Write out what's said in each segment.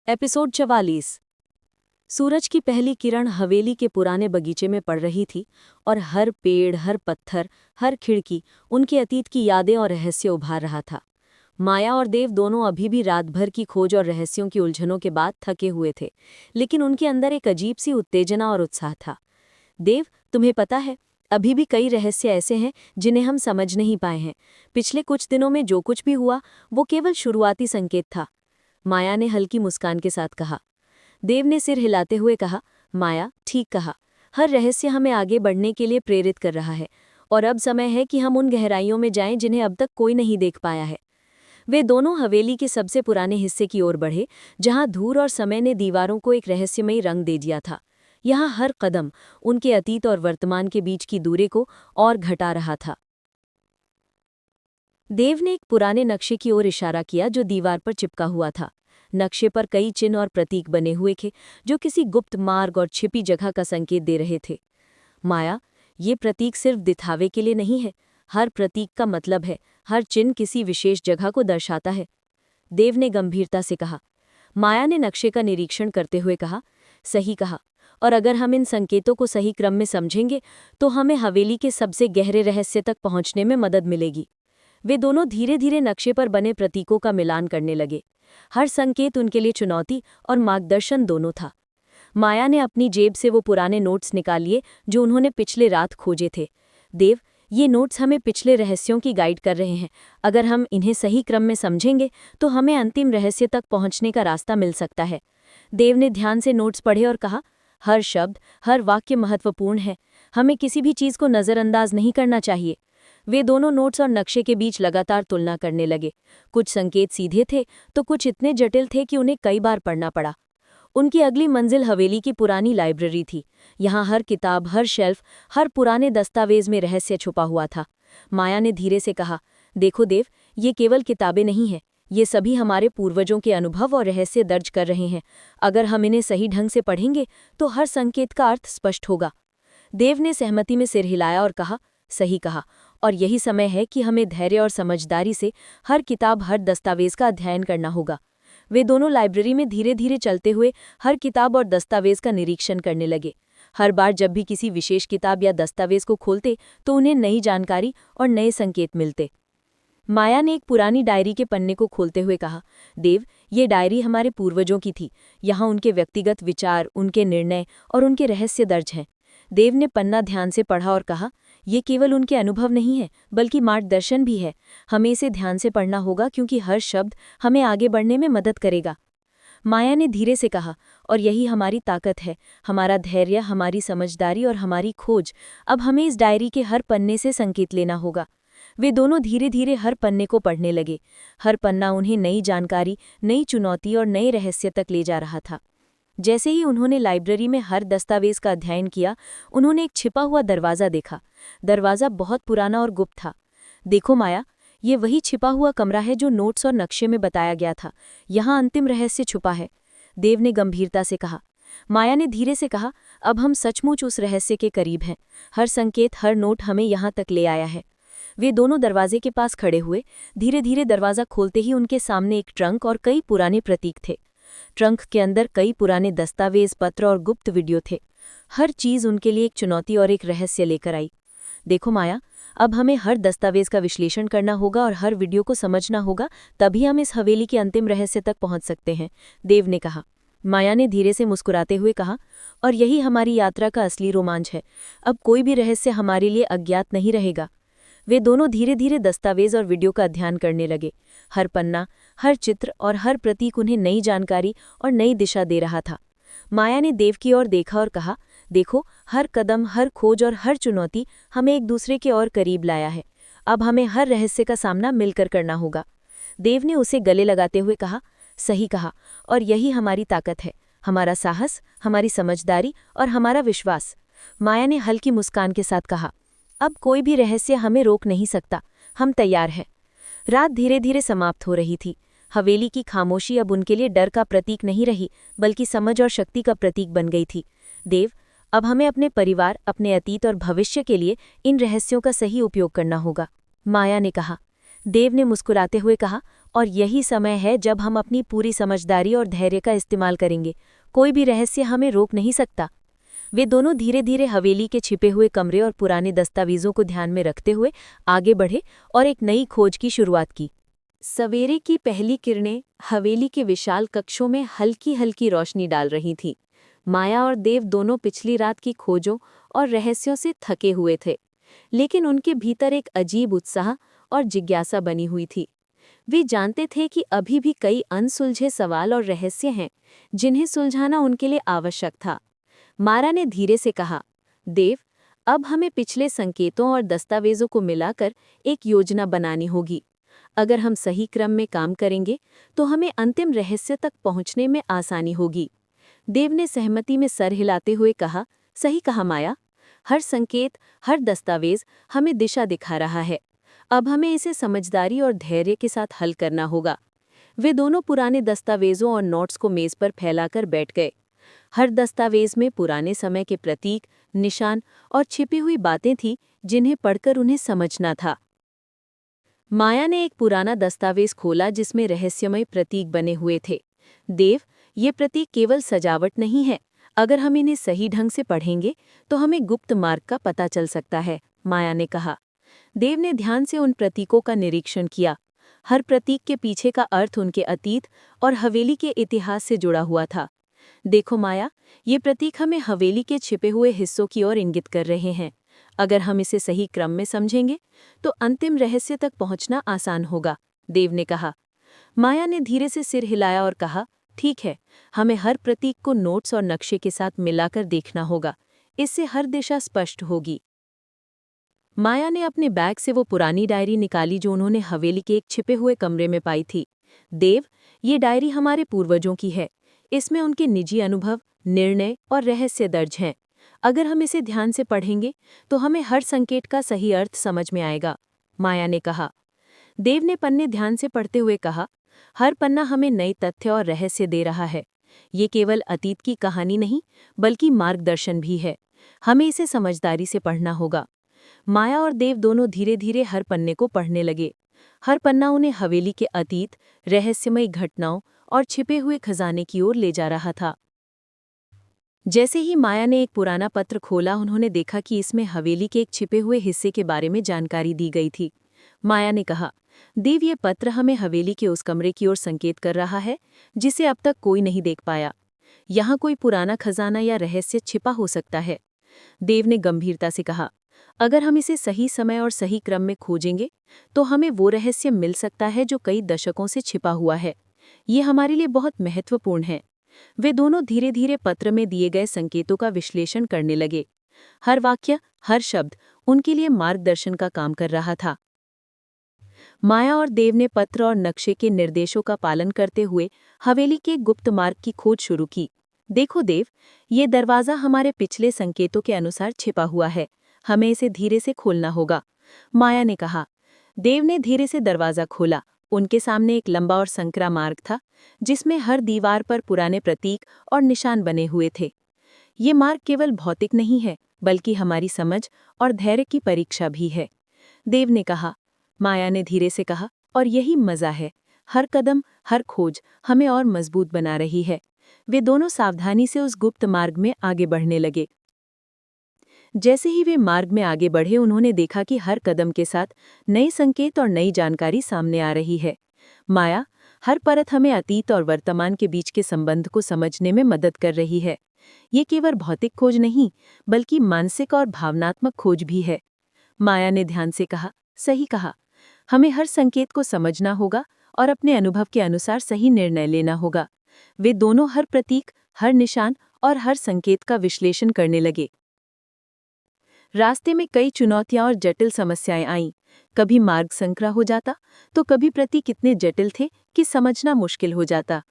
Episode 44। सूरज की पहली किरण हवेली के पुराने बगीचे में पड़ रही थी और हर पेड़, हर पत्थर, हर खिड़की उनके अतीत की यादें और रहस्य उभार रहा था। माया और देव दोनों अभी भी रात भर की खोज और रहस्यों की उलझनों के बाद थके हुए थे, लेकिन उनके अंदर एक अजीब सी उत्तेजना और उत्साह था। देव, तुम्हें पता है, अभी भी कई रहस्य ऐसे हैं जिन्हें हम समझ नहीं पाए हैं। पिछले कुछ दिनों में जो कुछ भी हुआ वो केवल शुरुआती संकेत था। माया ने हल्की मुस्कान के साथ कहा। देव ने सिर हिलाते हुए कहा, माया, ठीक कहा। हर रहस्य हमें आगे बढ़ने के लिए प्रेरित कर रहा है और अब समय है कि हम उन गहराइयों में जाएं जिन्हें अब तक कोई नहीं देख पाया है। वे दोनों हवेली के सबसे पुराने हिस्से की ओर बढ़े, जहां धूल और समय ने दीवारों को एक रहस्यमयी रंग दे दिया था। यहाँ हर कदम उनके अतीत और वर्तमान के बीच की दूरी को और घटा रहा था। देव ने एक पुराने नक्शे की ओर इशारा किया जो दीवार पर चिपका हुआ था। नक्शे पर कई चिन्ह और प्रतीक बने हुए थे जो किसी गुप्त मार्ग और छिपी जगह का संकेत दे रहे थे। माया, ये प्रतीक सिर्फ दिखावे के लिए नहीं है। हर प्रतीक का मतलब है, हर चिन्ह किसी विशेष जगह को दर्शाता है। देव ने गंभीरता से कहा। माया ने नक्शे का निरीक्षण करते हुए कहा, सही कहा। और अगर हम इन संकेतों को सही क्रम में समझेंगे तो हमें हवेली के सबसे गहरे रहस्य तक पहुंचने में मदद मिलेगी। वे दोनों धीरे धीरे नक्शे पर बने प्रतीकों का मिलान करने लगे। हर संकेत उनके लिए चुनौती और मार्गदर्शन दोनों था। माया ने अपनी जेब से वो पुराने नोट्स निकाल लिए जो उन्होंने पिछले रात खोजे थे। देव, ये नोट्स हमें पिछले रहस्यों की गाइड कर रहे हैं। अगर हम इन्हें सही क्रम में समझेंगे तो हमें अंतिम रहस्य तक पहुंचने का रास्ता मिल सकता है। देव ने ध्यान से नोट्स पढ़े और कहा, हर शब्द, हर वाक्य महत्वपूर्ण है। हमें किसी भी चीज़ को नज़रअंदाज नहीं करना चाहिए। वे दोनों नोट्स और नक्शे के बीच लगातार तुलना करने लगे। कुछ संकेत सीधे थे तो कुछ इतने जटिल थे कि उन्हें कई बार पढ़ना पड़ा। उनकी अगली मंजिल हवेली की पुरानी लाइब्रेरी थी। यहाँ हर किताब, हर शेल्फ, हर पुराने दस्तावेज में रहस्य छुपा हुआ था। माया ने धीरे से कहा, देखो देव, ये केवल किताबें नहीं हैं। ये सभी हमारे पूर्वजों के अनुभव और रहस्य दर्ज कर रहे हैं। अगर हम इन्हें सही ढंग से पढ़ेंगे तो हर संकेत का अर्थ स्पष्ट होगा। देव ने सहमति में सिर हिलाया और कहा, सही कहा। और यही समय है कि हमें धैर्य और समझदारी से हर किताब, हर दस्तावेज का अध्ययन करना होगा। वे दोनों लाइब्रेरी में धीरे धीरे चलते हुए हर किताब और दस्तावेज का निरीक्षण करने लगे। हर बार जब भी किसी विशेष किताब या दस्तावेज को खोलते तो उन्हें नई जानकारी और नए संकेत मिलते। माया ने एक पुरानी डायरी के पन्ने को खोलते हुए कहा, देव, ये डायरी हमारे पूर्वजों की थी। यहाँ उनके व्यक्तिगत विचार, उनके निर्णय और उनके रहस्य दर्ज हैं। देव ने पन्ना ध्यान से पढ़ा और कहा, ये केवल उनके अनुभव नहीं है बल्कि मार्गदर्शन भी है। हमें इसे ध्यान से पढ़ना होगा क्योंकि हर शब्द हमें आगे बढ़ने में मदद करेगा। माया ने धीरे से कहा, और यही हमारी ताकत है, हमारा धैर्य, हमारी समझदारी और हमारी खोज। अब हमें इस डायरी के हर पन्ने से संकेत लेना होगा। वे दोनों धीरे धीरे हर पन्ने को पढ़ने लगे। हर पन्ना उन्हें नई जानकारी, नई चुनौती और नए रहस्य तक ले जा रहा था। जैसे ही उन्होंने लाइब्रेरी में हर दस्तावेज का अध्ययन किया, उन्होंने एक छिपा हुआ दरवाज़ा देखा। दरवाज़ा बहुत पुराना और गुप्त था। देखो माया, ये वही छिपा हुआ कमरा है जो नोट्स और नक्शे में बताया गया था। यहाँ अंतिम रहस्य छुपा है। देव ने गंभीरता से कहा। माया ने धीरे से कहा, अब हम सचमुच उस रहस्य के करीब हैं। हर संकेत, हर नोट हमें यहाँ तक ले आया है। वे दोनों दरवाजे के पास खड़े हुए। धीरे धीरे दरवाज़ा खोलते ही उनके सामने एक ट्रंक और कई पुराने प्रतीक थे। ट्रंक के अंदर कई पुराने दस्तावेज, पत्र और गुप्त वीडियो थे। हर चीज़ उनके लिए एक चुनौती और एक रहस्य लेकर आई। देखो माया, अब हमें हर दस्तावेज का विश्लेषण करना होगा और हर वीडियो को समझना होगा, तभी हम इस हवेली के अंतिम रहस्य तक पहुंच सकते हैं, देव ने कहा। माया ने धीरे से मुस्कुराते हुए कहा, और यही हमारी यात्रा का असली रोमांच है। अब कोई भी रहस्य हमारे लिए अज्ञात नहीं रहेगा। वे दोनों धीरे धीरे दस्तावेज और वीडियो का अध्ययन करने लगे। हर पन्ना, हर चित्र और हर प्रतीक उन्हें नई जानकारी और नई दिशा दे रहा था। माया ने देव की ओर देखा और कहा, देखो, हर कदम, हर खोज और हर चुनौती हमें एक दूसरे के और करीब लाया है। अब हमें हर रहस्य का सामना मिलकर करना होगा। देव ने उसे गले लगाते हुए कहा, सही कहा। और यही हमारी ताकत है, हमारा साहस, हमारी समझदारी और हमारा विश्वास। माया ने हल्की मुस्कान के साथ कहा, अब कोई भी रहस्य हमें रोक नहीं सकता। हम तैयार हैं। रात धीरे धीरे समाप्त हो रही थी। हवेली की खामोशी अब उनके लिए डर का प्रतीक नहीं रही, बल्कि समझ और शक्ति का प्रतीक बन गई थी। देव, अब हमें अपने परिवार, अपने अतीत और भविष्य के लिए इन रहस्यों का सही उपयोग करना होगा, माया ने कहा। देव ने मुस्कुराते हुए कहा, और यही समय है जब हम अपनी पूरी समझदारी और धैर्य का इस्तेमाल करेंगे। कोई भी रहस्य हमें रोक नहीं सकता। वे दोनों धीरे धीरे हवेली के छिपे हुए कमरे और पुराने दस्तावेजों को ध्यान में रखते हुए आगे बढ़े और एक नई खोज की शुरुआत की। सवेरे की पहली किरणें हवेली के विशाल कक्षों में हल्की हल्की रोशनी डाल रही थीं। माया और देव दोनों पिछली रात की खोजों और रहस्यों से थके हुए थे, लेकिन उनके भीतर एक अजीब उत्साह और जिज्ञासा बनी हुई थी। वे जानते थे कि अभी भी कई अनसुलझे सवाल और रहस्य हैं, जिन्हें सुलझाना उनके लिए आवश्यक था। मारा ने धीरे से कहा, देव, अब हमें पिछले संकेतों और दस्तावेजों को मिलाकर एक योजना बनानी होगी। अगर हम सही क्रम में काम करेंगे तो हमें अंतिम रहस्य तक पहुंचने में आसानी होगी। देव ने सहमति में सर हिलाते हुए कहा, सही कहा माया। हर संकेत, हर दस्तावेज हमें दिशा दिखा रहा है। अब हमें इसे समझदारी और धैर्य के साथ हल करना होगा। वे दोनों पुराने दस्तावेजों और नोट्स को मेज पर फैलाकर बैठ गए। हर दस्तावेज में पुराने समय के प्रतीक, निशान और छिपी हुई बातें थीं, जिन्हें पढ़कर उन्हें समझना था। माया ने एक पुराना दस्तावेज खोला जिसमें रहस्यमय प्रतीक बने हुए थे। देव, ये प्रतीक केवल सजावट नहीं है। अगर हम इन्हें सही ढंग से पढ़ेंगे तो हमें गुप्त मार्ग का पता चल सकता है, माया ने कहा। देव ने ध्यान से उन प्रतीकों का निरीक्षण किया। हर प्रतीक के पीछे का अर्थ उनके अतीत और हवेली के इतिहास से जुड़ा हुआ था। देखो माया, ये प्रतीक हमें हवेली के छिपे हुए हिस्सों की ओर इंगित कर रहे हैं। अगर हम इसे सही क्रम में समझेंगे तो अंतिम रहस्य तक पहुंचना आसान होगा, देव ने कहा। माया ने धीरे से सिर हिलाया और कहा, ठीक है, हमें हर प्रतीक को नोट्स और नक्शे के साथ मिलाकर देखना होगा। इससे हर दिशा स्पष्ट होगी। माया ने अपने बैग से वो पुरानी डायरी निकाली जो उन्होंने हवेली के एक छिपे हुए कमरे में पाई थी। देव, ये डायरी हमारे पूर्वजों की है। इसमें उनके निजी अनुभव, निर्णय और रहस्य दर्ज हैं। अगर हम इसे ध्यान से पढ़ेंगे तो हमें हर संकेत का सही अर्थ समझ में आएगा, माया ने कहा। देव ने पन्ने ध्यान से पढ़ते हुए कहा, हर पन्ना हमें नए तथ्य और रहस्य दे रहा है। ये केवल अतीत की कहानी नहीं, बल्कि मार्गदर्शन भी है। हमें इसे समझदारी से पढ़ना होगा। माया और देव दोनों धीरे धीरे हर पन्ने को पढ़ने लगे। हर पन्ना उन्हें हवेली के अतीत, रहस्यमयी घटनाओं और छिपे हुए खजाने की ओर ले जा रहा था। जैसे ही माया ने एक पुराना पत्र खोला, उन्होंने देखा कि इसमें हवेली के एक छिपे हुए हिस्से के बारे में जानकारी दी गई थी। माया ने कहा, देव, ये पत्र हमें हवेली के उस कमरे की ओर संकेत कर रहा है जिसे अब तक कोई नहीं देख पाया। यहाँ कोई पुराना खजाना या रहस्य छिपा हो सकता है। देव ने गंभीरता से कहा, अगर हम इसे सही समय और सही क्रम में खोजेंगे तो हमें वो रहस्य मिल सकता है जो कई दशकों से छिपा हुआ है। ये हमारे लिए बहुत महत्वपूर्ण है। वे दोनों धीरे धीरे पत्र में दिए गए संकेतों का विश्लेषण करने लगे। हर वाक्य, हर शब्द उनके लिए मार्गदर्शन का काम कर रहा था। माया और देव ने पत्र और नक्शे के निर्देशों का पालन करते हुए हवेली के गुप्त मार्ग की खोज शुरू की। देखो देव, ये दरवाज़ा हमारे पिछले संकेतों के अनुसार छिपा हुआ है। हमें इसे धीरे से खोलना होगा, माया ने कहा। देव ने धीरे से दरवाज़ा खोला। उनके सामने एक लंबा और संकरा मार्ग था, जिसमें हर दीवार पर पुराने प्रतीक और निशान बने हुए थे। ये मार्ग केवल भौतिक नहीं है, बल्कि हमारी समझ और धैर्य की परीक्षा भी है, देव ने कहा। माया ने धीरे से कहा, और यही मज़ा है। हर कदम, हर खोज हमें और मजबूत बना रही है। वे दोनों सावधानी से उस गुप्त मार्ग में आगे बढ़ने लगे। जैसे ही वे मार्ग में आगे बढ़े, उन्होंने देखा कि हर कदम के साथ नए संकेत और नई जानकारी सामने आ रही है। माया, हर परत हमें अतीत और वर्तमान के बीच के संबंध को समझने में मदद कर रही है। ये केवल भौतिक खोज नहीं, बल्कि मानसिक और भावनात्मक खोज भी है, माया ने ध्यान से कहा। सही कहा, हमें हर संकेत को समझना होगा और अपने अनुभव के अनुसार सही निर्णय लेना होगा। वे दोनों हर प्रतीक, हर निशान और हर संकेत का विश्लेषण करने लगे। रास्ते में कई चुनौतियां और जटिल समस्याएं आईं। कभी मार्ग संकरा हो जाता, तो कभी प्रतीक इतने जटिल थे कि समझना मुश्किल हो जाता।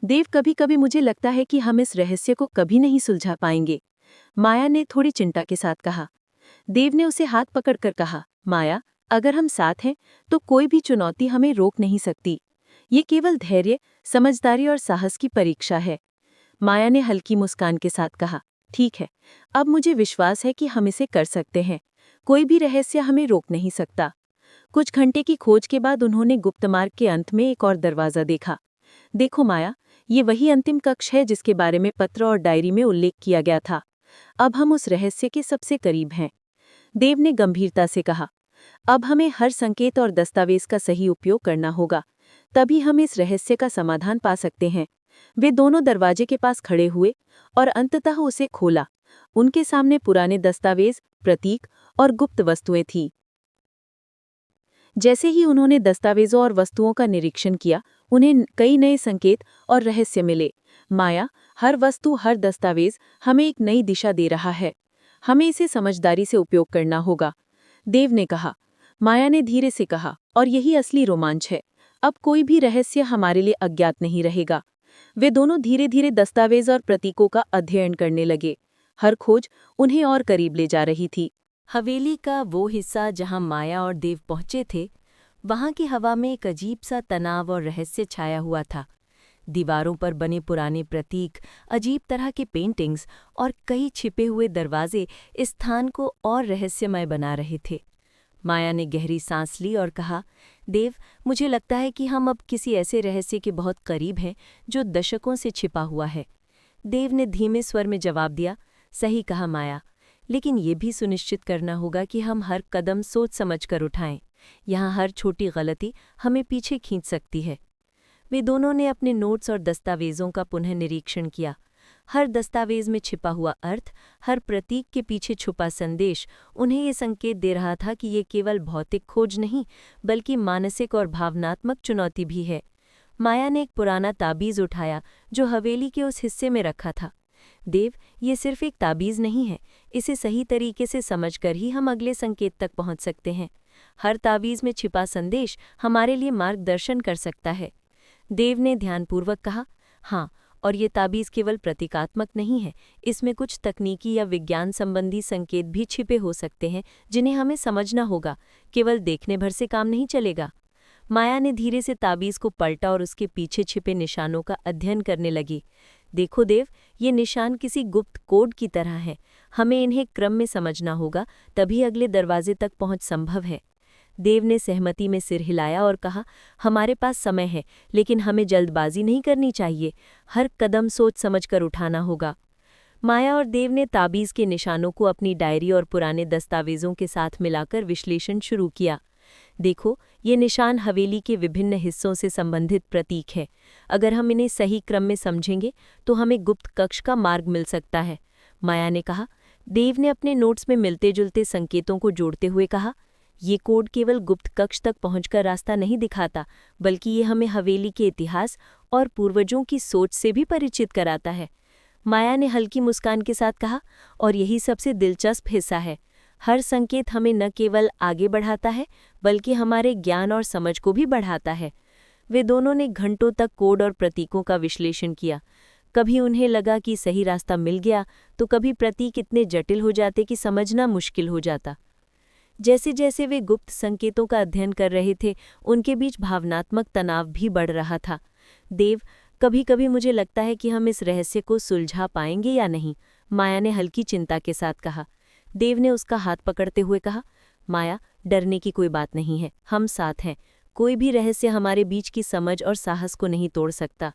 देव, कभी कभी मुझे लगता है कि हम इस रहस्य को कभी नहीं सुलझा पाएंगे, माया ने थोड़ी चिंता के साथ कहा। देव ने उसे हाथ पकड़कर कहा, माया, अगर हम साथ हैं तो कोई भी चुनौती हमें रोक नहीं सकती। ये केवल धैर्य, समझदारी और साहस की परीक्षा है। माया ने हल्की मुस्कान के साथ कहा, ठीक है, अब मुझे विश्वास है कि हम इसे कर सकते हैं। कोई भी रहस्य हमें रोक नहीं सकता। कुछ घंटे की खोज के बाद उन्होंने गुप्त मार्ग के अंत में एक और दरवाजा देखा। देखो माया, ये वही अंतिम कक्ष है जिसके बारे में पत्र और डायरी में उल्लेख किया गया था। अब हम उस रहस्य के सबसे करीब हैं। देव ने गंभीरता से कहा, अब हमें हर संकेत और दस्तावेज का सही उपयोग करना होगा, तभी हम इस रहस्य का समाधान पा सकते हैं। वे दोनों दरवाजे के पास खड़े हुए और अंततः उसे खोला। उनके सामने पुराने दस्तावेज, प्रतीक और गुप्त वस्तुएं थीं। जैसे ही उन्होंने दस्तावेजों और वस्तुओं का निरीक्षण किया, उन्हें कई नए संकेत और रहस्य मिले। माया, हर वस्तु, हर दस्तावेज हमें एक नई दिशा दे रहा है। हमें इसे समझदारी से उपयोग करना होगा, देव ने कहा। माया ने धीरे से कहा, और यही असली रोमांच है। अब कोई भी रहस्य हमारे लिए अज्ञात नहीं रहेगा। वे दोनों धीरे धीरे दस्तावेज और प्रतीकों का अध्ययन करने लगे। हर खोज उन्हें और करीब ले जा रही थी। हवेली का वो हिस्सा जहां माया और देव पहुंचे थे, वहां की हवा में एक अजीब सा तनाव और रहस्य छाया हुआ था। दीवारों पर बने पुराने प्रतीक, अजीब तरह के पेंटिंग्स और कई छिपे हुए दरवाजे इस स्थान को और रहस्यमय बना रहे थे। माया ने गहरी सांस ली और कहा, देव, मुझे लगता है कि हम अब किसी ऐसे रहस्य के बहुत करीब हैं जो दशकों से छिपा हुआ है। देव ने धीमे स्वर में जवाब दिया, सही कहा माया, लेकिन ये भी सुनिश्चित करना होगा कि हम हर कदम सोच समझ कर उठाएं। यहाँ हर छोटी गलती हमें पीछे खींच सकती है। वे दोनों ने अपने नोट्स और दस्तावेजों का पुनः निरीक्षण किया। हर दस्तावेज में छिपा हुआ अर्थ, हर प्रतीक के पीछे छुपा संदेश उन्हें ये संकेत दे रहा था कि ये केवल भौतिक खोज नहीं, बल्कि मानसिक और भावनात्मक चुनौती भी है। माया ने एक पुराना ताबीज उठाया जो हवेली के उस हिस्से में रखा था। देव, ये सिर्फ एक ताबीज नहीं है, इसे सही तरीके से समझकर ही हम अगले संकेत तक पहुंच सकते हैं। हर ताबीज में छिपा संदेश हमारे लिए मार्गदर्शन कर सकता है। देव ने ध्यानपूर्वक कहा, हाँ, और ये ताबीज केवल प्रतीकात्मक नहीं है, इसमें कुछ तकनीकी या विज्ञान संबंधी संकेत भी छिपे हो सकते हैं जिन्हें हमें समझना होगा। केवल देखने भर से काम नहीं चलेगा। माया ने धीरे से ताबीज को पलटा और उसके पीछे छिपे निशानों का अध्ययन करने लगी। देखो देव, ये निशान किसी गुप्त कोड की तरह हैं। हमें इन्हें क्रम में समझना होगा, तभी अगले दरवाजे तक पहुंच संभव है। देव ने सहमति में सिर हिलाया और कहा, हमारे पास समय है, लेकिन हमें जल्दबाजी नहीं करनी चाहिए। हर कदम सोच समझकर उठाना होगा। माया और देव ने ताबीज के निशानों को अपनी डायरी और पुराने दस्तावेजों के साथ मिलाकर विश्लेषण शुरू किया। देखो, ये निशान हवेली के विभिन्न हिस्सों से संबंधित प्रतीक है। अगर हम इन्हें सही क्रम में समझेंगे तो हमें गुप्त कक्ष का मार्ग मिल सकता है, माया ने कहा। देव ने अपने नोट्स में मिलते जुलते संकेतों को जोड़ते हुए कहा, ये कोड केवल गुप्त कक्ष तक पहुंचकर रास्ता नहीं दिखाता, बल्कि ये हमें हवेली के इतिहास और पूर्वजों की सोच से भी परिचित कराता है। माया ने हल्की मुस्कान के साथ कहा, और यही सबसे दिलचस्प हिस्सा है। हर संकेत हमें न केवल आगे बढ़ाता है, बल्कि हमारे ज्ञान और समझ को भी बढ़ाता है। वे दोनों ने घंटों तक कोड और प्रतीकों का विश्लेषण किया। कभी उन्हें लगा कि सही रास्ता मिल गया, तो कभी प्रतीक इतने जटिल हो जाते कि समझना मुश्किल हो जाता। जैसे जैसे वे गुप्त संकेतों का अध्ययन कर रहे थे, उनके बीच भावनात्मक तनाव भी बढ़ रहा था। देव, कभी कभी मुझे लगता है कि हम इस रहस्य को सुलझा पाएंगे या नहीं, माया ने हल्की चिंता के साथ कहा। देव ने उसका हाथ पकड़ते हुए कहा, माया, डरने की कोई बात नहीं है, हम साथ हैं। कोई भी रहस्य हमारे बीच की समझ और साहस को नहीं तोड़ सकता।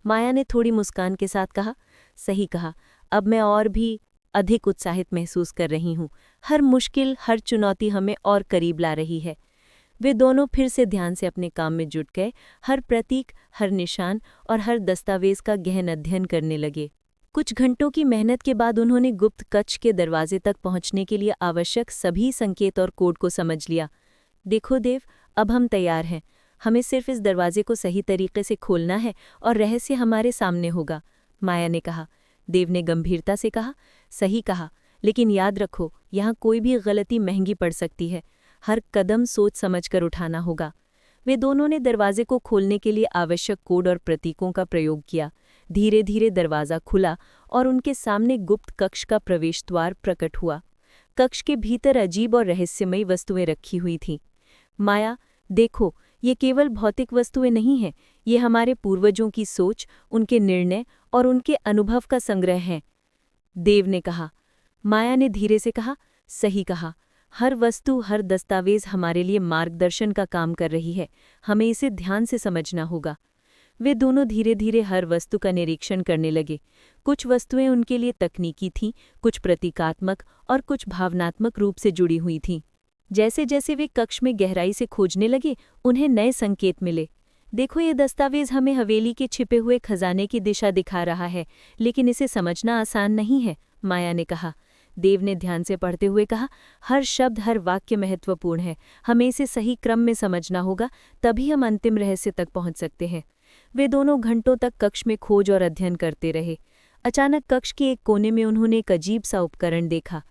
माया ने थोड़ी मुस्कान के साथ कहा, सही कहा, अब मैं और भी अधिक उत्साहित महसूस कर रही हूँ। हर मुश्किल, हर चुनौती हमें और करीब ला रही है। वे दोनों फिर से ध्यान से अपने काम में जुट गए, हर प्रतीक, हर निशान और हर दस्तावेज का गहन अध्ययन करने लगे। कुछ घंटों की मेहनत के बाद उन्होंने गुप्त कक्ष के दरवाजे तक पहुंचने के लिए आवश्यक सभी संकेत और कोड को समझ लिया। देखो देव, अब हम तैयार हैं। हमें सिर्फ इस दरवाजे को सही तरीके से खोलना है और रहस्य हमारे सामने होगा, माया ने कहा। देव ने गंभीरता से कहा, सही कहा, लेकिन याद रखो, यहाँ कोई भी गलती महंगी पड़ सकती है। हर कदम सोच समझकर उठाना होगा। वे दोनों ने दरवाजे को खोलने के लिए आवश्यक कोड और प्रतीकों का प्रयोग किया। धीरे धीरे दरवाज़ा खुला और उनके सामने गुप्त कक्ष का प्रवेश द्वार प्रकट हुआ। कक्ष के भीतर अजीब और रहस्यमयी वस्तुएं रखी हुई थीं। माया, देखो, ये केवल भौतिक वस्तुएं नहीं हैं, ये हमारे पूर्वजों की सोच, उनके निर्णय और उनके अनुभव का संग्रह हैं, देव ने कहा। माया ने धीरे से कहा, सही कहा, हर वस्तु, हर दस्तावेज हमारे लिए मार्गदर्शन का काम कर रही है, हमें इसे ध्यान से समझना होगा। वे दोनों धीरे धीरे हर वस्तु का निरीक्षण करने लगे। कुछ वस्तुएं उनके लिए तकनीकी थीं, कुछ प्रतीकात्मक और कुछ भावनात्मक रूप से जुड़ी हुई थीं। जैसे जैसे वे कक्ष में गहराई से खोजने लगे, उन्हें नए संकेत मिले। देखो, ये दस्तावेज हमें हवेली के छिपे हुए खजाने की दिशा दिखा रहा है, लेकिन इसे समझना आसान नहीं है, माया ने कहा। देव ने ध्यान से पढ़ते हुए कहा, हर शब्द, हर वाक्य महत्वपूर्ण है, हमें इसे सही क्रम में समझना होगा, तभी हम अंतिम रहस्य तक पहुंच सकते हैं। वे दोनों घंटों तक कक्ष में खोज और अध्ययन करते रहे। अचानक कक्ष के एक कोने में उन्होंने एक अजीब सा उपकरण देखा।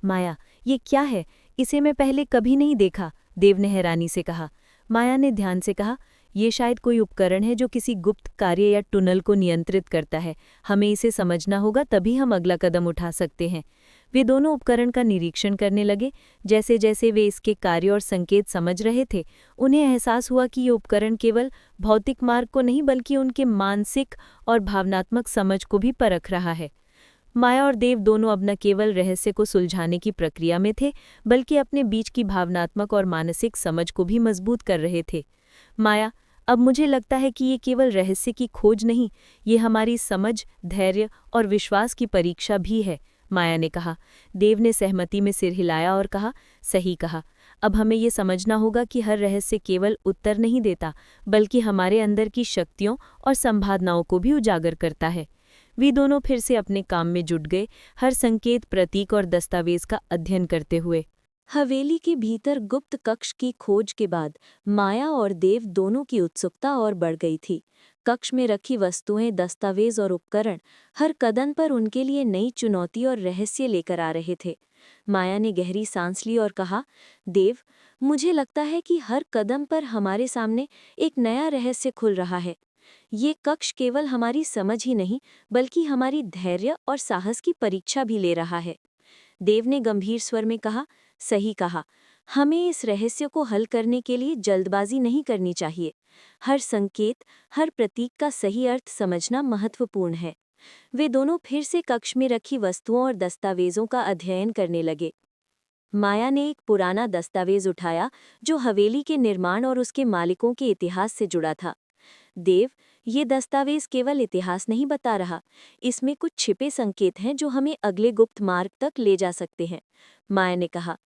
माया, ये क्या है? इसे मैं पहले कभी नहीं देखा, देव ने हैरानी से कहा। माया ने ध्यान से कहा, ये शायद कोई उपकरण है जो किसी गुप्त कार्य या टनल को नियंत्रित करता है, हमें इसे समझना होगा, तभी हम अगला कदम उठा सकते हैं। वे दोनों उपकरण का निरीक्षण करने लगे। जैसे जैसे वे इसके कार्य और संकेत समझ रहे थे, उन्हें एहसास हुआ कि ये उपकरण केवल भौतिक मार्ग को नहीं बल्कि उनके मानसिक और भावनात्मक समझ को भी परख रहा है। माया और देव दोनों अब न केवल रहस्य को सुलझाने की प्रक्रिया में थे, बल्कि अपने बीच की भावनात्मक और मानसिक समझ को भी मजबूत कर रहे थे। माया, अब मुझे लगता है कि ये केवल रहस्य की खोज नहीं, ये हमारी समझ, धैर्य और विश्वास की परीक्षा भी है, माया ने कहा। देव ने सहमति में सिर हिलाया और कहा, सही कहा। अब हमें ये समझना होगा कि हर रहस्य केवल उत्तर नहीं देता, बल्कि हमारे अंदर की शक्तियों और संभावनाओं को भी उजागर करता है। वे दोनों फिर से अपने काम में जुट गए, हर संकेत, प्रतीक और दस्तावेज का अध्ययन करते हुए। हवेली के भीतर गुप्त कक्ष की खोज के बाद माया और देव दोनों की उत्सुकता और बढ़ गई थी। कक्ष में रखी वस्तुएं, दस्तावेज और उपकरण हर कदम पर उनके लिए नई चुनौती और रहस्य लेकर आ रहे थे। माया ने गहरी सांस ली और कहा, देव, मुझे लगता है कि हर कदम पर हमारे सामने एक नया रहस्य खुल रहा है। ये कक्ष केवल हमारी समझ ही नहीं, बल्कि हमारी धैर्य और साहस की परीक्षा भी ले रहा है। देव ने गंभीर स्वर में कहा, सही कहा। हमें इस रहस्य को हल करने के लिए जल्दबाजी नहीं करनी चाहिए। हर संकेत, हर प्रतीक का सही अर्थ समझना महत्वपूर्ण है। वे दोनों फिर से कक्ष में रखी वस्तुओं और दस्तावेजों का अध्ययन करने लगे। माया ने एक पुराना दस्तावेज उठाया जो हवेली के निर्माण और उसके मालिकों के इतिहास से जुड़ा था। देव, ये दस्तावेज केवल इतिहास नहीं बता रहा, इसमें कुछ छिपे संकेत हैं जो हमें अगले गुप्त मार्ग तक ले जा सकते हैं, माया ने कहा।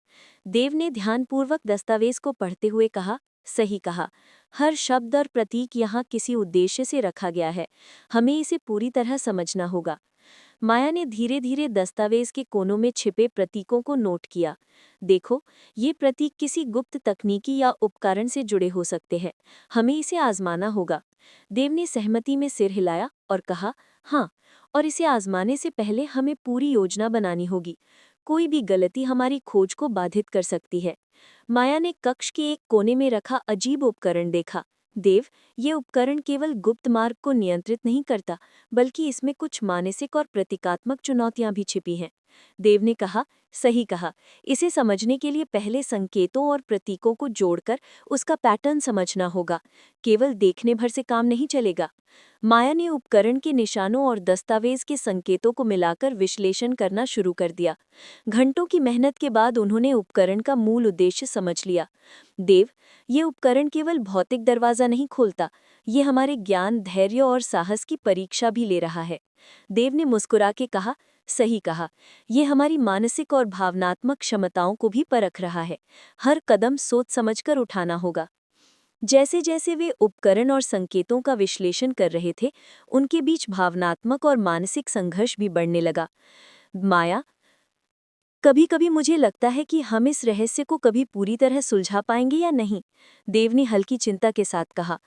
देव ने ध्यानपूर्वक दस्तावेज को पढ़ते हुए कहा, सही कहा। हर शब्द और प्रतीक यहाँ किसी उद्देश्य से रखा गया है, हमें इसे पूरी तरह समझना होगा। माया ने धीरे धीरे दस्तावेज के कोनों में छिपे प्रतीकों को नोट किया। देखो, ये प्रतीक किसी गुप्त तकनीकी या उपकरण से जुड़े हो सकते हैं, हमें इसे आजमाना होगा। देव ने सहमति में सिर हिलाया और कहा, हाँ, और इसे आजमाने से पहले हमें पूरी योजना बनानी होगी। कोई भी गलती हमारी खोज को बाधित कर सकती है। माया ने कक्ष के एक कोने में रखा अजीब उपकरण देखा। देव, ये उपकरण केवल गुप्त मार्ग को नियंत्रित नहीं करता, बल्कि इसमें कुछ मानसिक और प्रतीकात्मक चुनौतियां भी छिपी हैं। देव ने कहा, सही कहा। इसे समझने के लिए पहले संकेतों और प्रतीकों को जोड़कर उसका पैटर्न समझना होगा, केवल देखने भर से काम नहीं चलेगा। माया ने उपकरण के निशानों और दस्तावेज के संकेतों को मिलाकर विश्लेषण करना शुरू कर दिया। घंटों की मेहनत के बाद उन्होंने उपकरण का मूल उद्देश्य समझ लिया। देव, ये उपकरण केवल भौतिक दरवाजा नहीं खोलता, ये हमारे ज्ञान, धैर्य और साहस की परीक्षा भी ले रहा है। देव ने मुस्कुरा के कहा, सही कहा। ये हमारी मानसिक और भावनात्मक क्षमताओं को भी परख रहा है, हर कदम सोच समझकर उठाना होगा। जैसे जैसे वे उपकरण और संकेतों का विश्लेषण कर रहे थे, उनके बीच भावनात्मक और मानसिक संघर्ष भी बढ़ने लगा। माया, कभी कभी मुझे लगता है कि हम इस रहस्य को कभी पूरी तरह सुलझा पाएंगे या नहीं, देव ने हल्की चिंता के साथ कहा।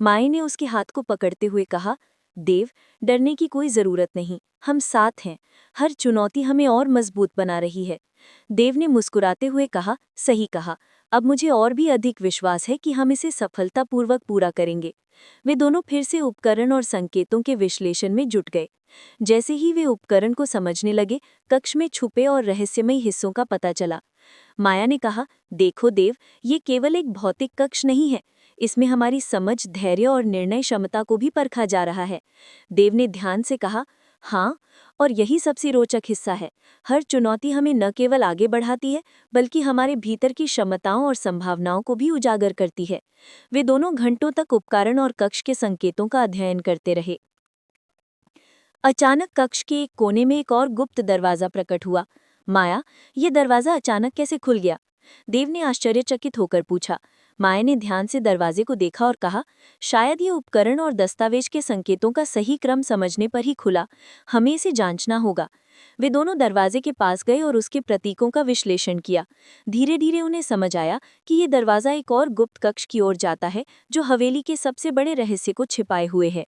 माया ने उसके हाथ को पकड़ते हुए कहा, देव, डरने की कोई जरूरत नहीं, हम साथ हैं। हर चुनौती हमें और मजबूत बना रही है। देव ने मुस्कुराते हुए कहा, सही कहा। अब मुझे और भी अधिक विश्वास है कि हम इसे सफलतापूर्वक पूरा करेंगे। वे दोनों फिर से उपकरण और संकेतों के विश्लेषण में जुट गए। जैसे ही वे उपकरण को समझने लगे, कक्ष में छुपे और रहस्यमयी हिस्सों का पता चला। माया ने कहा, देखो देव, ये केवल एक भौतिक कक्ष नहीं है, इसमें हमारी समझ, धैर्य और निर्णय क्षमता को भी परखा जा रहा है। देव ने ध्यान से कहा, हाँ, और यही सबसे रोचक हिस्सा है। हर चुनौती हमें न केवल आगे बढ़ाती है, बल्कि हमारे भीतर की क्षमताओं और संभावनाओं को भी उजागर करती है। वे दोनों घंटों तक उपकरण और कक्ष के संकेतों का अध्ययन करते रहे। अचानक कक्ष के एक कोने में एक और गुप्त दरवाजा प्रकट हुआ। माया, ये दरवाजा अचानक कैसे खुल गया? देव ने आश्चर्यचकित होकर पूछा। माया ने ध्यान से दरवाजे को देखा और कहा, शायद ये उपकरण और दस्तावेज के संकेतों का सही क्रम समझने पर ही खुला। हमें इसे जांचना होगा। वे दोनों दरवाजे के पास गए और उसके प्रतीकों का विश्लेषण किया। धीरे धीरे उन्हें समझ आया कि ये दरवाजा एक और गुप्त कक्ष की ओर जाता है, जो हवेली के सबसे बड़े रहस्य को छिपाए हुए है।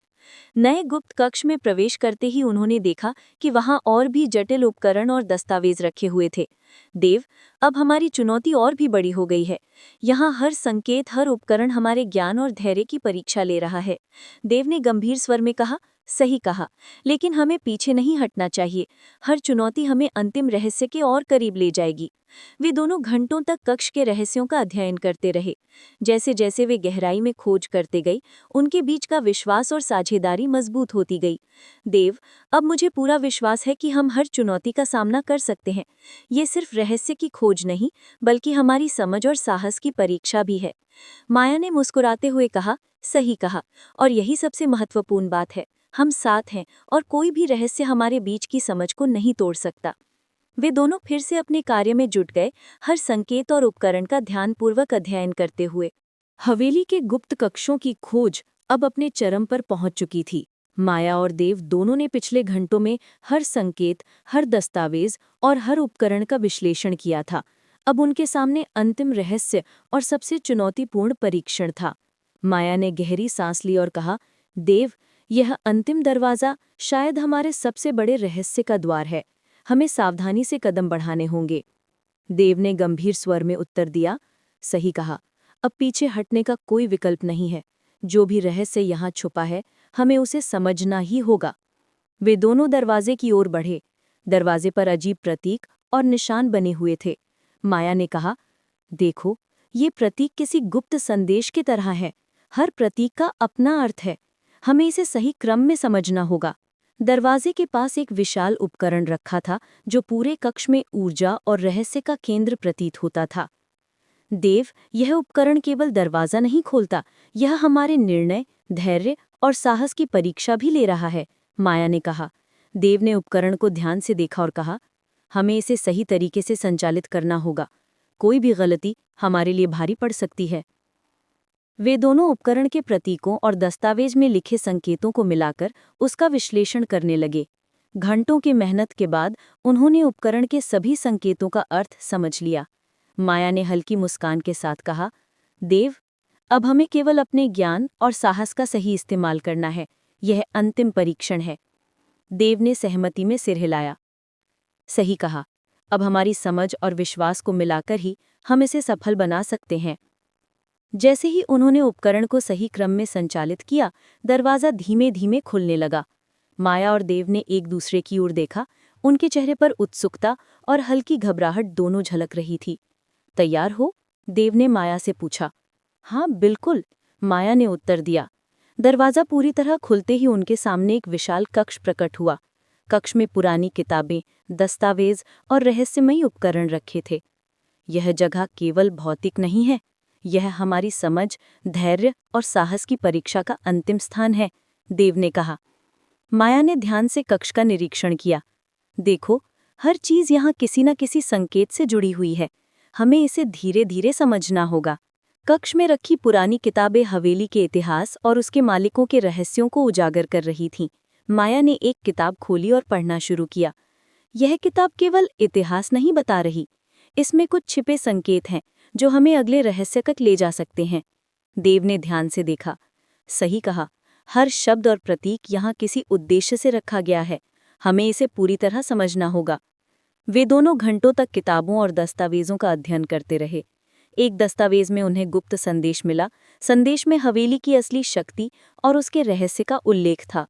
नए गुप्त कक्ष में प्रवेश करते ही उन्होंने देखा कि वहां और भी जटिल उपकरण और दस्तावेज रखे हुए थे। देव, अब हमारी चुनौती और भी बड़ी हो गई है। यहाँ हर संकेत, हर उपकरण हमारे ज्ञान और धैर्य की परीक्षा ले रहा है। देव ने गंभीर स्वर में कहा, सही कहा, लेकिन हमें पीछे नहीं हटना चाहिए। हर चुनौती हमें अंतिम रहस्य के और करीब ले जाएगी। वे दोनों घंटों तक कक्ष के रहस्यों का अध्ययन करते रहे। जैसे जैसे वे गहराई में खोज करते गए, उनके बीच का विश्वास और साझेदारी मजबूत होती गई। देव, अब मुझे पूरा विश्वास है कि हम हर चुनौती का सामना कर सकते हैं। ये सिर्फ रहस्य की खोज नहीं, बल्कि हमारी समझ और साहस की परीक्षा भी है। माया ने मुस्कुराते हुए कहा, सही कहा, और यही सबसे महत्वपूर्ण बात है। हम साथ हैं और कोई भी रहस्य हमारे बीच की समझ को नहीं तोड़ सकता। वे दोनों फिर से अपने कार्य में जुट गए, हर संकेत और उपकरण का ध्यानपूर्वक अध्ययन करते हुए। हवेली के गुप्त कक्षों की खोज अब अपने चरम पर पहुंच चुकी थी। माया और देव दोनों ने पिछले घंटों में हर संकेत, हर दस्तावेज और हर उपकरण का विश्लेषण किया था। अब उनके सामने अंतिम रहस्य और सबसे चुनौतीपूर्ण परीक्षण था। माया ने गहरी सांस ली और कहा, देव, यह अंतिम दरवाज़ा शायद हमारे सबसे बड़े रहस्य का द्वार है। हमें सावधानी से कदम बढ़ाने होंगे। देव ने गंभीर स्वर में उत्तर दिया, सही कहा, अब पीछे हटने का कोई विकल्प नहीं है। जो भी रहस्य यहाँ छुपा है, हमें उसे समझना ही होगा। वे दोनों दरवाजे की ओर बढ़े। दरवाजे पर अजीब प्रतीक और निशान बने हुए थे। माया ने कहा, देखो, ये प्रतीक किसी गुप्त संदेश की तरह है। हर प्रतीक का अपना अर्थ है। हमें इसे सही क्रम में समझना होगा। दरवाजे के पास एक विशाल उपकरण रखा था, जो पूरे कक्ष में ऊर्जा और रहस्य का केंद्र प्रतीत होता था। देव, यह उपकरण केवल दरवाजा नहीं खोलता, यह हमारे निर्णय, धैर्य और साहस की परीक्षा भी ले रहा है, माया ने कहा। देव ने उपकरण को ध्यान से देखा और कहा, हमें इसे सही तरीके से संचालित करना होगा। कोई भी गलती हमारे लिए भारी पड़ सकती है। वे दोनों उपकरण के प्रतीकों और दस्तावेज में लिखे संकेतों को मिलाकर उसका विश्लेषण करने लगे। घंटों की मेहनत के बाद उन्होंने उपकरण के सभी संकेतों का अर्थ समझ लिया। माया ने हल्की मुस्कान के साथ कहा, देव, अब हमें केवल अपने ज्ञान और साहस का सही इस्तेमाल करना है। यह अंतिम परीक्षण है। देव ने सहमति में सिर हिलाया। सही कहा, अब हमारी समझ और विश्वास को मिलाकर ही हम इसे सफल बना सकते हैं। जैसे ही उन्होंने उपकरण को सही क्रम में संचालित किया, दरवाज़ा धीमे धीमे खुलने लगा। माया और देव ने एक दूसरे की ओर देखा। उनके चेहरे पर उत्सुकता और हल्की घबराहट दोनों झलक रही थी। तैयार हो? देव ने माया से पूछा। हाँ, बिल्कुल, माया ने उत्तर दिया। दरवाज़ा पूरी तरह खुलते ही उनके सामने एक विशाल कक्ष प्रकट हुआ। कक्ष में पुरानी किताबें, दस्तावेज और रहस्यमयी उपकरण रखे थे। यह जगह केवल भौतिक नहीं है, यह हमारी समझ, धैर्य और साहस की परीक्षा का अंतिम स्थान है, देव ने कहा। माया ने ध्यान से कक्ष का निरीक्षण किया। देखो, हर चीज यहाँ किसी न किसी संकेत से जुड़ी हुई है। हमें इसे धीरे धीरे समझना होगा। कक्ष में रखी पुरानी किताबें हवेली के इतिहास और उसके मालिकों के रहस्यों को उजागर कर रही थीं। माया ने एक किताब खोली और पढ़ना शुरू किया। यह किताब केवल इतिहास नहीं बता रही, इसमें कुछ छिपे संकेत हैं जो हमें अगले रहस्य तक ले जा सकते हैं। देव ने ध्यान से देखा। सही कहा, हर शब्द और प्रतीक यहाँ किसी उद्देश्य से रखा गया है। हमें इसे पूरी तरह समझना होगा। वे दोनों घंटों तक किताबों और दस्तावेजों का अध्ययन करते रहे। एक दस्तावेज में उन्हें गुप्त संदेश मिला। संदेश में हवेली की असली शक्ति और उसके रहस्य का उल्लेख था।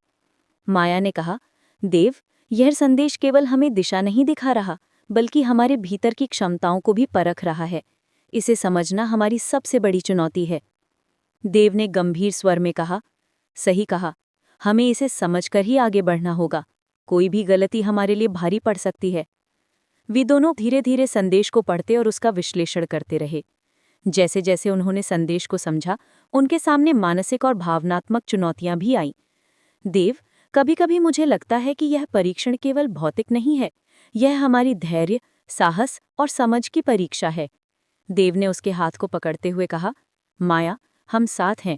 माया ने कहा, देव, यह संदेश केवल हमें दिशा नहीं दिखा रहा, बल्कि हमारे भीतर की क्षमताओं को भी परख रहा है। इसे समझना हमारी सबसे बड़ी चुनौती है। देव ने गंभीर स्वर में कहा, सही कहा, हमें इसे समझकर ही आगे बढ़ना होगा। कोई भी गलती हमारे लिए भारी पड़ सकती है। वे दोनों धीरे धीरे संदेश को पढ़ते और उसका विश्लेषण करते रहे। जैसे जैसे उन्होंने संदेश को समझा, उनके सामने मानसिक और भावनात्मक चुनौतियां भी आईं। देव, कभी कभी मुझे लगता है कि यह परीक्षण केवल भौतिक नहीं है, यह हमारी धैर्य, साहस और समझ की परीक्षा है। देव ने उसके हाथ को पकड़ते हुए कहा, माया, हम साथ हैं।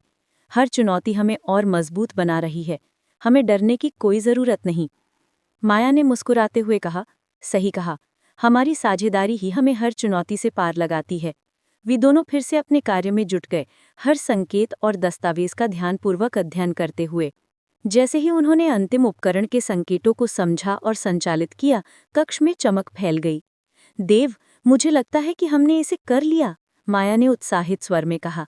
हर चुनौती हमें और मजबूत बना रही है। हमें डरने की कोई जरूरत नहीं। माया ने मुस्कुराते हुए कहा, सही कहा, हमारी साझेदारी ही हमें हर चुनौती से पार लगाती है। वे दोनों फिर से अपने कार्य में जुट गए, हर संकेत और दस्तावेज का ध्यानपूर्वक अध्ययन करते हुए। जैसे ही उन्होंने अंतिम उपकरण के संकेतों को समझा और संचालित किया, कक्ष में चमक फैल गई। देव, मुझे लगता है कि हमने इसे कर लिया, माया ने उत्साहित स्वर में कहा।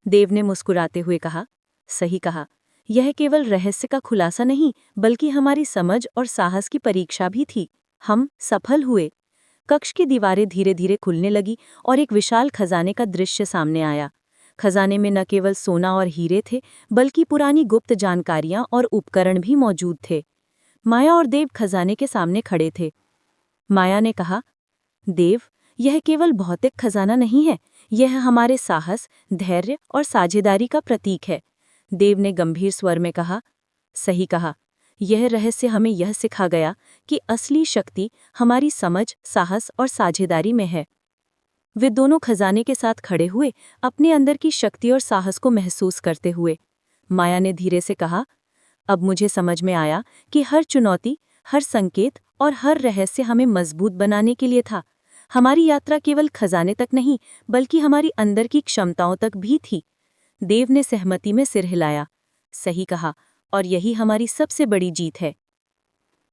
देव ने मुस्कुराते हुए कहा, सही कहा, यह केवल रहस्य का खुलासा नहीं, बल्कि हमारी समझ और साहस की परीक्षा भी थी। हम सफल हुए। कक्ष की दीवारें धीरे धीरे खुलने लगी और एक विशाल खजाने का दृश्य सामने आया। खजाने में न केवल सोना और हीरे थे, बल्कि पुरानी गुप्त जानकारियां और उपकरण भी मौजूद थे। माया और देव खजाने के सामने खड़े थे। माया ने कहा, देव, यह केवल भौतिक खजाना नहीं है, यह हमारे साहस, धैर्य और साझेदारी का प्रतीक है। देव ने गंभीर स्वर में कहा, सही कहा, यह रहस्य हमें यह सिखा गया कि असली शक्ति हमारी समझ, साहस और साझेदारी में है। वे दोनों खजाने के साथ खड़े हुए, अपने अंदर की शक्ति और साहस को महसूस करते हुए। माया ने धीरे से कहा, अब मुझे समझ में आया कि हर चुनौती, हर संकेत और हर रहस्य हमें मजबूत बनाने के लिए था। हमारी यात्रा केवल खजाने तक नहीं, बल्कि हमारी अंदर की क्षमताओं तक भी थी। देव ने सहमति में सिर हिलाया, सही कहा, और यही हमारी सबसे बड़ी जीत है।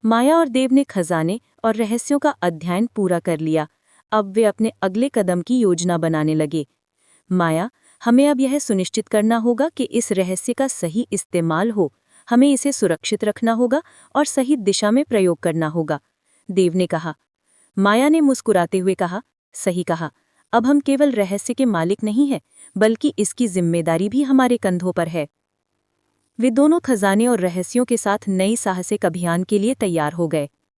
माया और देव ने खजाने और रहस्यों का अध्ययन पूरा कर लिया। अब वे अपने अगले कदम की योजना बनाने लगे। माया, हमें अब यह सुनिश्चित करना होगा कि इस रहस्य का सही इस्तेमाल हो। हमें इसे सुरक्षित रखना होगा और सही दिशा में प्रयोग करना होगा, देव ने कहा। माया ने मुस्कुराते हुए कहा, सही कहा, अब हम केवल रहस्य के मालिक नहीं हैं, बल्कि इसकी जिम्मेदारी भी हमारे कंधों पर है। वे दोनों खजाने और रहस्यों के साथ नई साहसिक अभियान के लिए तैयार हो गए।